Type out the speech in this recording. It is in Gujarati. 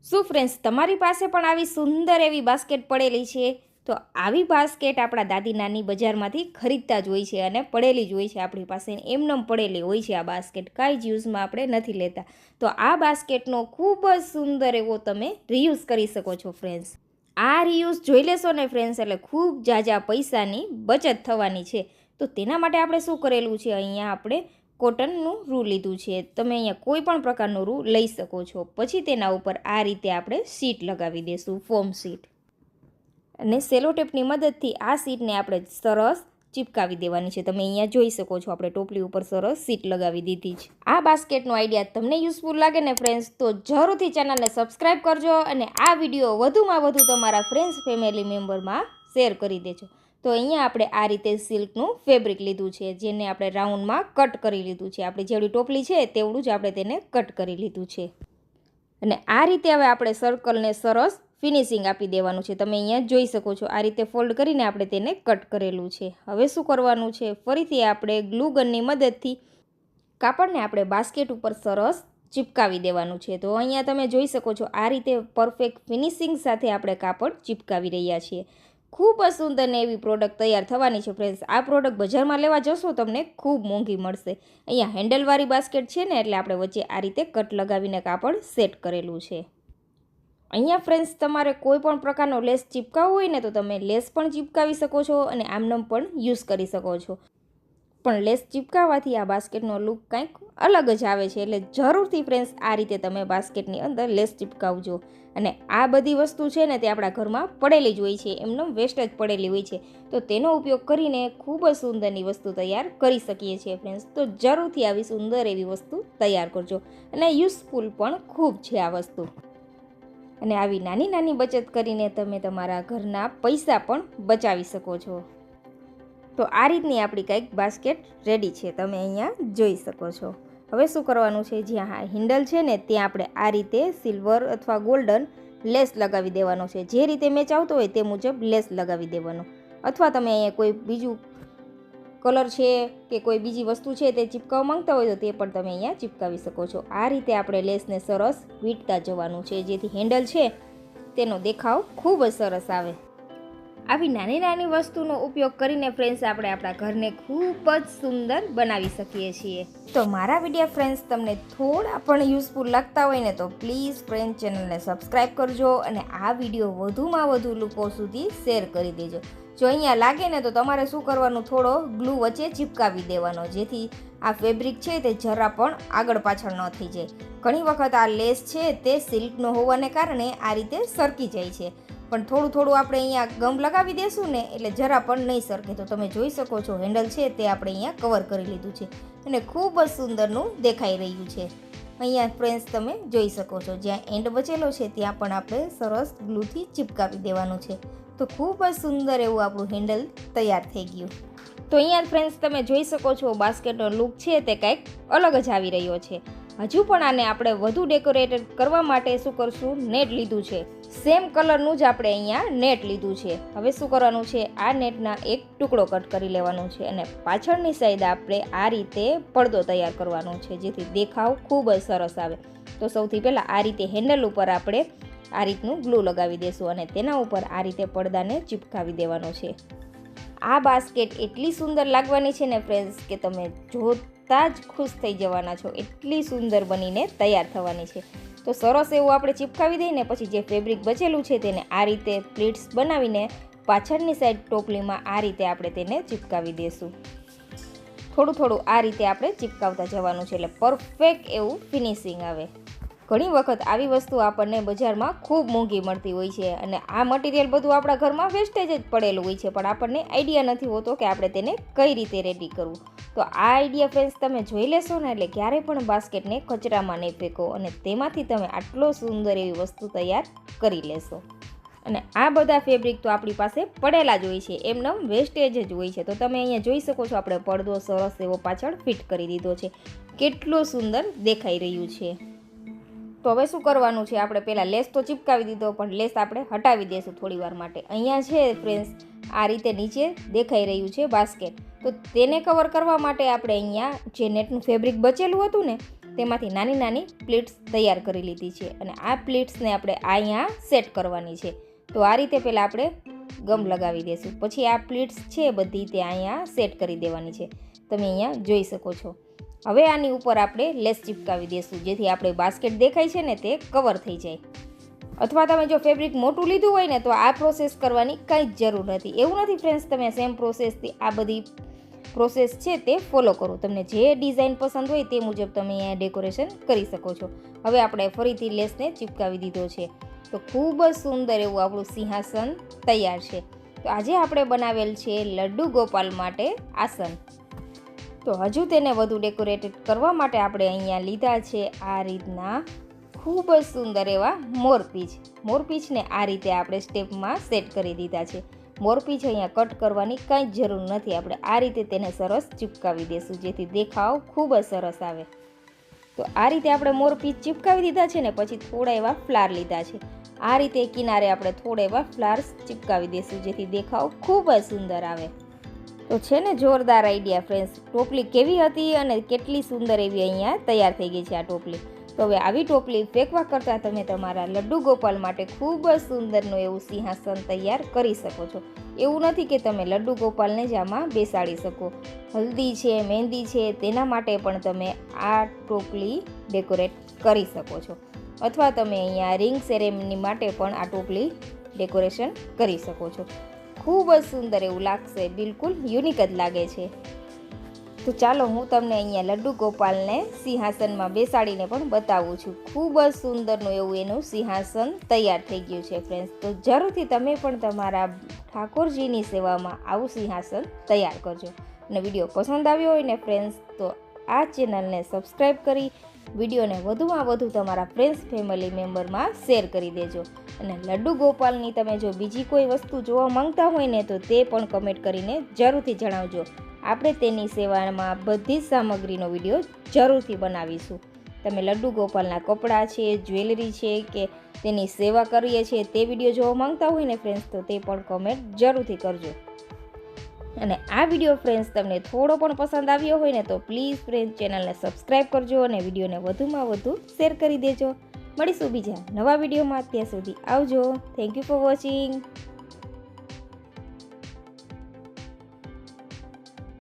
શું ફ્રેન્ડ્સ તમારી પાસે પણ આવી સુંદર એવી બાસ્કેટ પડેલી છે? તો આવી બાસ્કેટ આપણા દાદી નાની બજારમાંથી ખરીદતા જ હોય છે અને પડેલી જ હોય છે આપણી પાસે. એમનેમ પડેલી હોય છે આ બાસ્કેટ, કાંઈ જ યુઝમાં આપણે નથી લેતા. તો આ બાસ્કેટનો ખૂબ જ સુંદર એવો તમે રિયુઝ કરી શકો છો ફ્રેન્ડ્સ. આ રિયુઝ જોઈ લેશો ને ફ્રેન્ડ્સ, એટલે ખૂબ ઝાઝા પૈસાની બચત થવાની છે. તો તેના માટે આપણે શું કરેલું છે, અહીંયા આપણે કોટનનું રૂ લીધું છે. તમે અહીંયા કોઈ પણ પ્રકારનું રૂ લઈ શકો છો. પછી તેના ઉપર આ રીતે આપણે શીટ લગાવી દઈશું, ફોમ શીટ. અને સેલોટેપની મદદથી આ શીટને આપણે સરસ ચિપકાવી દેવાની છે. તમે અહીંયા જોઈ શકો છો, આપણે ટોપલી ઉપર સરસ શીટ લગાવી દીધી છે. આ બાસ્કેટનો આઈડિયા તમને યુઝફુલ લાગે ને ફ્રેન્ડ્સ, તો જરૂરથી ચેનલને સબસ્ક્રાઈબ કરજો અને આ વિડીયો વધુમાં વધુ તમારા ફ્રેન્ડ્સ ફેમિલી મેમ્બરમાં શેર કરી દેજો. તો અહીંયા આપણે આ રીતે સિલ્કનું ફેબ્રિક લીધું છે, જેને આપણે રાઉન્ડમાં કટ કરી લીધું છે. આપણે જેવડી ટોપલી છે તેવડું જ આપણે તેને કટ કરી લીધું છે. અને આ રીતે હવે આપણે સર્કલને સરસ ફિનિશિંગ આપી દેવાનું છે. તમે અહીંયા જોઈ શકો છો, આ રીતે ફોલ્ડ કરીને આપણે તેને કટ કરેલું છે. હવે શું કરવાનું છે, ફરીથી આપણે ગ્લુ ગનની મદદથી કાપડને આપણે બાસ્કેટ ઉપર સરસ ચિપકાવી દેવાનું છે. તો અહીંયા તમે જોઈ શકો છો, આ રીતે પરફેક્ટ ફિનિશિંગ સાથે આપણે કાપડ ચિપકાવી રહ્યા છીએ. ખૂબ જ સુંદર ને એવી પ્રોડક્ટ તૈયાર થવાની છે ફ્રેન્ડ્સ. આ પ્રોડક્ટ બજારમાં લેવા જશો તમને ખૂબ મોંઘી મળશે. અહીંયા હેન્ડલવાળી બાસ્કેટ છે ને, એટલે આપણે વચ્ચે આ રીતે કટ લગાવીને કાપડ સેટ કરેલું છે. અહીંયા ફ્રેન્ડ્સ તમારે કોઈ પણ પ્રકારનો લેસ ચિપકાવવો હોય ને, તો તમે લેસ પણ ચિપકાવી શકો છો અને આમનામ પણ યુઝ કરી શકો છો. પણ લેસ ચિપકાવવાથી આ બાસ્કેટનો લુક કંઈક અલગ જ આવે છે. એટલે જરૂરથી ફ્રેન્ડ્સ આ રીતે તમે બાસ્કેટની અંદર લેસ ચિપકાવજો. અને આ બધી વસ્તુ છે ને, તે આપણા ઘરમાં પડેલી જ હોય છે, એમનો વેસ્ટ જ પડેલી હોય છે. તો તેનો ઉપયોગ કરીને ખૂબ જ સુંદરની વસ્તુ તૈયાર કરી શકીએ છીએ ફ્રેન્ડ્સ. તો જરૂરથી આવી સુંદર એવી વસ્તુ તૈયાર કરજો. અને યુઝફુલ પણ ખૂબ છે આ વસ્તુ. અને આવી નાની નાની બચત કરીને તમે તમારા ઘરના પૈસા પણ બચાવી શકો છો. તો આ રીતની આપણી કંઈક બાસ્કેટ રેડી છે, તમે અહીંયા જોઈ શકો છો. હવે શું કરવાનું છે, જ્યાં હેન્ડલ છે ને ત્યાં આપણે આ રીતે સિલ્વર અથવા ગોલ્ડન લેસ લગાવી દેવાનો છે. જે રીતે મેચ આવતો હોય તે મુજબ લેસ લગાવી દેવાનો. અથવા તમે અહીંયા કોઈ બીજું કલર છે કે કોઈ બીજી વસ્તુ છે તે ચિપકાવવા માંગતા હોય તો તે પણ તમે અહીંયા ચિપકાવી શકો છો. આ રીતે આપણે લેસને સરસ વીંટતા જવાનું છે, જેથી હેન્ડલ છે તેનો દેખાવ ખૂબ જ સરસ આવે. આવી નાની નાની વસ્તુનો ઉપયોગ કરીને ફ્રેન્ડ્સ આપણે આપણા ઘરને ખૂબ જ સુંદર બનાવી શકીએ છીએ. તો મારા વિડીયો ફ્રેન્ડ્સ તમને થોડા પણ યુઝફુલ લાગતા હોય ને, તો પ્લીઝ ફ્રેન્ડ ચેનલને સબસ્ક્રાઈબ કરજો અને આ વિડીયો વધુમાં વધુ લોકો સુધી શેર કરી દેજો. જો અહીંયા લાગે ને, તો તમારે શું કરવાનું, થોડો ગ્લુ વચ્ચે ચિપકાવી દેવાનો, જેથી આ ફેબ્રિક છે તે જરા પણ આગળ પાછળ ન થઈ જાય. ઘણી વખત આ લેસ છે તે સિલ્કનો હોવાને કારણે આ રીતે સરકી જાય છે, પણ થોડું થોડું આપણે અહીંયા ગમ લગાવી દેશું ને, એટલે જરા પણ નહીં સરકે. તો તમે જોઈ શકો છો, હેન્ડલ છે તે આપણે અહીંયા કવર કરી લીધું છે અને ખૂબ જ સુંદરનું દેખાઈ રહ્યું છે. અહીંયા ફ્રેન્ડ્સ તમે જોઈ શકો છો, જ્યાં એન્ડ બચેલો છે ત્યાં પણ આપણે સરસ ગ્લુથી ચિપકાવી દેવાનું છે. તો ખૂબ જ સુંદર એવું આપણું હેન્ડલ તૈયાર થઈ ગયું. તો અહીંયા ફ્રેન્ડ્સ તમે જોઈ શકો છો, બાસ્કેટનો લુક છે તે કંઈક અલગ જ આવી રહ્યો છે. હજુ પણ આને આપણે વધુ ડેકોરેટેડ કરવા માટે શું કરશું, નેટ લીધું છે. સેમ કલરનું જ આપણે અહીંયા નેટ લીધું છે. હવે શું કરવાનું છે, આ નેટના એક ટુકડો કટ કરી લેવાનો છે અને પાછળની સાઈડ આપણે આ રીતે પડદો તૈયાર કરવાનો છે, જેથી દેખાવ ખૂબ જ સરસ આવે. તો સૌથી પહેલાં આ રીતે હેન્ડલ ઉપર આપણે આ રીતનું ગ્લુ લગાવી દેશું અને તેના ઉપર આ રીતે પડદાને ચિપકાવી દેવાનો છે. આ બાસ્કેટ એટલી સુંદર લાગવાની છે ને ફ્રેન્ડ્સ, કે તમે જોતા જ ખુશ થઈ જવાના છો. એટલી સુંદર બનીને તૈયાર થવાની છે. તો સરસ એવું આપણે ચિપકાવી દઈને પછી જે ફેબ્રિક બચેલું છે તેને આ રીતે પ્લીટ્સ બનાવીને પાછળની સાઈડ ટોપલીમાં આ રીતે આપણે તેને ચિપકાવી દઈશું. થોડું થોડું આ રીતે આપણે ચિપકાવતા જવાનું છે, એટલે પરફેક્ટ એવું ફિનિશિંગ આવે. ઘણી વખત આવી વસ્તુ આપણને બજારમાં ખૂબ મોંઘી મળતી હોય છે અને આ મટીરિયલ બધું આપણા ઘરમાં વેસ્ટેજ જ પડેલું હોય છે, પણ આપણને આઈડિયા નથી હોતો કે આપણે તેને કઈ રીતે રેડી કરવું. તો આ આઈડિયા ફ્રેન્ડ્સ તમે જોઈ લેશો ને, એટલે ક્યારેય પણ બાસ્કેટને કચરામાં નહીં ફેંકો અને તેમાંથી તમે આટલો સુંદર એવી વસ્તુ તૈયાર કરી લેશો. અને આ બધા ફેબ્રિક તો આપણી પાસે પડેલા જ હોય છે, એમનો વેસ્ટેજ જ હોય છે. તો તમે અહીંયા જોઈ શકો છો, આપણે પડદો સરસ એવો પાછળ ફિટ કરી દીધો છે. કેટલું સુંદર દેખાઈ રહ્યું છે. તો હવે શું કરવાનું છે, આપણે પહેલાં લેસ તો ચિપકાવી દીધો, પણ લેસ આપણે હટાવી દઈશું થોડી વાર માટે. અહીંયા છે ફ્રેન્ડ્સ આ રીતે નીચે દેખાઈ રહ્યું છે બાસ્કેટ, તો તેને કવર કરવા માટે આપણે અહીંયા જે નેટનું ફેબ્રિક બચેલું હતું ને તેમાંથી નાની નાની પ્લેટ્સ તૈયાર કરી લીધી છે અને આ પ્લેટ્સને આપણે અહીંયા સેટ કરવાની છે. તો આ રીતે પહેલાં આપણે ગમ લગાવી દઈશું. પછી આ પ્લેટ્સ છે બધી તે અહીંયા સેટ કરી દેવાની છે. તમે અહીંયા જોઈ શકો છો. હવે આની ઉપર આપણે લેસ ચિપકાવી દઈશું જેથી આપણે બાસ્કેટ દેખાય છે ને તે કવર થઈ જાય. અથવા તમે જો ફેબ્રિક મોટું લીધું હોય ને તો આ પ્રોસેસ કરવાની કંઈ જ જરૂર નથી. એવું નથી ફ્રેન્ડ્સ તમે સેમ પ્રોસેસથી આ બધી પ્રોસેસ છે તે ફોલો કરો. તમને જે ડિઝાઇન પસંદ હોય તે મુજબ તમે અહીંયા ડેકોરેશન કરી શકો છો. હવે આપણે ફરીથી લેસને ચિપકાવી દીધો છે. તો ખૂબ જ સુંદર એવું આપણું સિંહાસન તૈયાર છે. તો આજે આપણે બનાવેલ છે લડ્ડુ ગોપાલ માટે આસન. તો હજુ તેને વધુ ડેકોરેટેડ કરવા માટે આપણે અહીંયા લીધા છે આ રીતના ખૂબ જ સુંદર એવા મોરપીંછ. મોરપીંછને આ રીતે આપણે સ્ટેપમાં સેટ કરી દીધા છે. મોરપીંછ અહીંયા કટ કરવાની કાંઈ જ જરૂર નથી. આપણે આ રીતે તેને સરસ ચિપકાવી દઈશું જેથી દેખાવ ખૂબ જ સરસ આવે. તો આ રીતે આપણે મોરપીંછ ચિપકાવી દીધા છે ને પછી થોડા એવા ફ્લાર લીધા છે. આ રીતે કિનારે આપણે થોડા એવા ફ્લાર્સ ચિપકાવી દઈશું જેથી દેખાવ ખૂબ જ સુંદર આવે. તો છે ને જોરદાર આઈડિયા ફ્રેન્ડ્સ. ટોપલી કેવી હતી અને કેટલી સુંદર એવી અહીંયા તૈયાર થઈ ગઈ છે આ ટોપલી. તો હવે આવી ટોપલી ફેંકવા કરતાં તમે તમારા લડ્ડુ ગોપાલ માટે ખૂબ જ સુંદરનું એવું સિંહાસન તૈયાર કરી શકો છો. એવું નથી કે તમે લડ્ડુ ગોપાલને જ આમાં બેસાડી શકો. હલ્દી છે, મહેંદી છે, તેના માટે પણ તમે આ ટોપલી ડેકોરેટ કરી શકો છો. અથવા તમે અહીંયા રિંગ સેરેમની માટે પણ આ ટોપલી ડેકોરેશન કરી શકો છો. ખૂબ જ સુંદર એવું લાગશે, બિલકુલ યુનિક જ લાગે છે. તો ચાલો હું તમને અહીંયા લડ્ડુ ગોપાલને સિંહાસનમાં બેસાડીને પણ બતાવું છું. ખૂબ જ સુંદરનું એવું એનું સિંહાસન તૈયાર થઈ ગયું છે ફ્રેન્ડ્સ. તો જરૂરથી તમે પણ તમારા ઠાકોરજીની સેવામાં આવું સિંહાસન તૈયાર કરજો. અને વિડીયો પસંદ આવ્યો હોય ને ફ્રેન્ડ્સ તો આ ચેનલને સબસ્ક્રાઈબ કરી વિડીયોને વધુમાં વધુ તમારા ફ્રેન્ડ્સ ફેમિલી મેમ્બરમાં શેર કરી દેજો. અને લડ્ડુ ગોપાલની તમે જો બીજી કોઈ વસ્તુ જોવા માંગતા હોય ને તો તે પણ કમેન્ટ કરીને જરૂરથી જણાવજો. આપણે તેની સેવામાં બધી જ સામગ્રીનો વિડીયો જરૂરથી બનાવીશું. તમે લડ્ડુ ગોપાલના કપડાં છે, જ્વેલરી છે કે તેની સેવા કરીએ છીએ તે વિડીયો જોવા માંગતા હોય ને ફ્રેન્ડ્સ તો તે પણ કમેન્ટ જરૂરથી કરજો. અને આ વિડીયો ફ્રેન્ડ્સ તમને થોડો પણ પસંદ આવ્યો હોય ને તો પ્લીઝ ફ્રેન્ડ્સ ચેનલને સબસ્ક્રાઈબ કરજો અને વિડીયોને વધુમાં વધુ શેર કરી દેજો. મળીશું બીજા નવા વિડીયોમાં. ત્યાં સુધી આવજો. Thank you for watching.